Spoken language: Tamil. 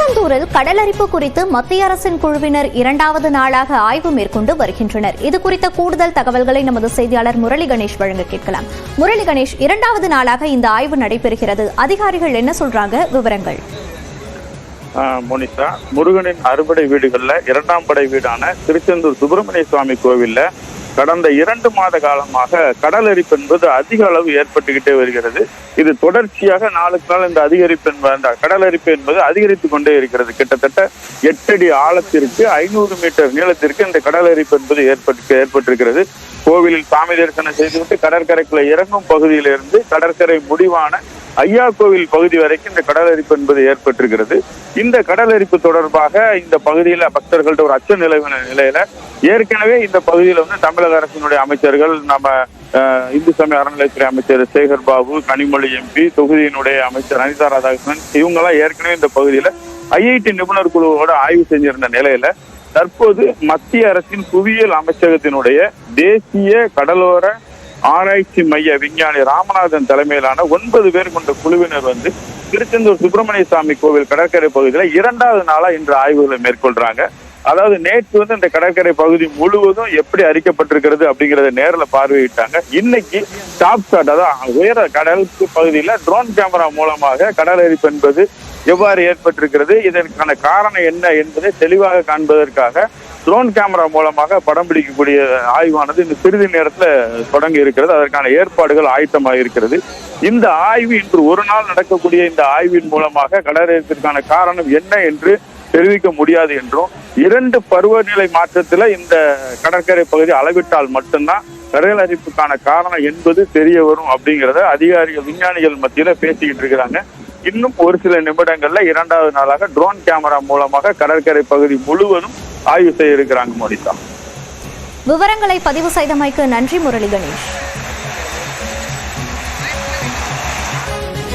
திருச்செந்தூரில் கடலரிப்பு குறித்து மத்திய அரசின் குழுவினர் 2வது நாளாக ஆய்வு மேற்கொண்டு வருகின்றனர். இது குறித்த கூடுதல் தகவல்களை நமது செய்தியாளர் முரளி கணேஷ் வழங்க கேட்கலாம். முரளி கணேஷ், 2வது நாளாக இந்த ஆய்வு நடைபெறுகிறது. அதிகாரிகள் என்ன சொல்றாங்க, விவரங்கள்? மோனிஷா, முருகனின் அறுபடை வீடுகள்ல 2ஆம் படை வீடான திருச்செந்தூர் சுப்பிரமணிய சுவாமி கோவில்ல கடந்த 2 மாத காலமாக கடல் அரிப்பு என்பது அதிக அளவு ஏற்பட்டுக்கிட்டே வருகிறது. இது தொடர்ச்சியாக நாளுக்கு நாள் இந்த கடல் அரிப்பு என்பது அதிகரித்துக் கொண்டே இருக்கிறது. கிட்டத்தட்ட 8 அடி ஆழத்திற்கு 500 மீட்டர் நீளத்திற்கு இந்த கடல் அரிப்பு என்பது ஏற்பட்டிருக்கிறது. கோவிலில் சாமி தரிசனம் செய்துவிட்டு கடற்கரைக்குள்ள இறங்கும் பகுதியிலிருந்து கடற்கரை முடிவான ஐயா கோவில் பகுதி வரைக்கும் இந்த கடல் அரிப்பு என்பது ஏற்பட்டிருக்கிறது. இந்த கடல் அரிப்பு தொடர்பாக இந்த பகுதியில பக்தர்கள்ட்ட ஒரு அச்ச நிலையில ஏற்கனவே இந்த பகுதியில தமிழக அரசினுடைய அமைச்சர்கள், நம்ம இந்து சமய அறநிலையத்துறை அமைச்சர் சேகர் பாபு, கனிமொழி எம்பி, தொகுதியினுடைய அமைச்சர் அனிதா ராதாகிருஷ்ணன், இவங்கெல்லாம் ஏற்கனவே இந்த பகுதியில ஐஐடி நிபுணர் குழுவோட ஆய்வு செஞ்சிருந்த நிலையில தற்போது மத்திய அரசின் புவியியல் அமைச்சகத்தினுடைய தேசிய கடலோர ஆராய்ச்சி மைய விஞ்ஞானி ராமநாதன் தலைமையிலான 9 பேர் கொண்ட குழுவினர் திருச்செந்தூர் சுப்பிரமணிய சுவாமி கோவில் கடற்கரை பகுதியில 2வது நாளா இன்று ஆய்வுகளை மேற்கொள்றாங்க. அதாவது நேற்று இந்த கடற்கரை பகுதி முழுவதும் எப்படி அரிக்கப்பட்டிருக்கிறது அப்படிங்கறத நேரில் பார்வையிட்டாங்க. இன்னைக்கு டாப் ஷாட், அதாவது உயர கடல் பகுதியில ட்ரோன் கேமரா மூலமாக கடல் அரிப்பு என்பது எவ்வாறு ஏற்பட்டிருக்கிறது, இதற்கான காரணம் என்ன என்பதை தெளிவாக காண்பதற்காக ட்ரோன் கேமரா மூலமாக படம் பிடிக்கக்கூடிய ஆய்வானது இந்த சிறிது நேரத்தில் தொடங்கி இருக்கிறது. அதற்கான ஏற்பாடுகள் ஆயத்தமாக இருக்கிறது. இந்த ஆய்வு இன்று ஒரு நாள் நடக்கக்கூடிய இந்த ஆய்வின் மூலமாக கடலரிப்பிற்கான காரணம் என்ன என்று தெரிவிக்க முடியாது என்றும், 2 பருவநிலை மாற்றத்துல இந்த கடற்கரை பகுதி அளவிட்டால் மட்டும்தான் கடல் அரிப்புக்கான காரணம் என்பது தெரிய வரும் அப்படிங்கிறத அதிகாரிகள், விஞ்ஞானிகள் மத்தியில பேசிக்கிட்டு இருக்கிறாங்க. இன்னும் ஒரு சில நிமிடங்கள்ல 2வது நாளாக ட்ரோன் கேமரா மூலமாக கடற்கரை பகுதி முழுவதும் ஆய்வு செய்ய இருக்கிறாங்க. மோனிஷா, விவரங்களை பதிவு செய்தமைக்கு நன்றி முரளி கணேஷ்.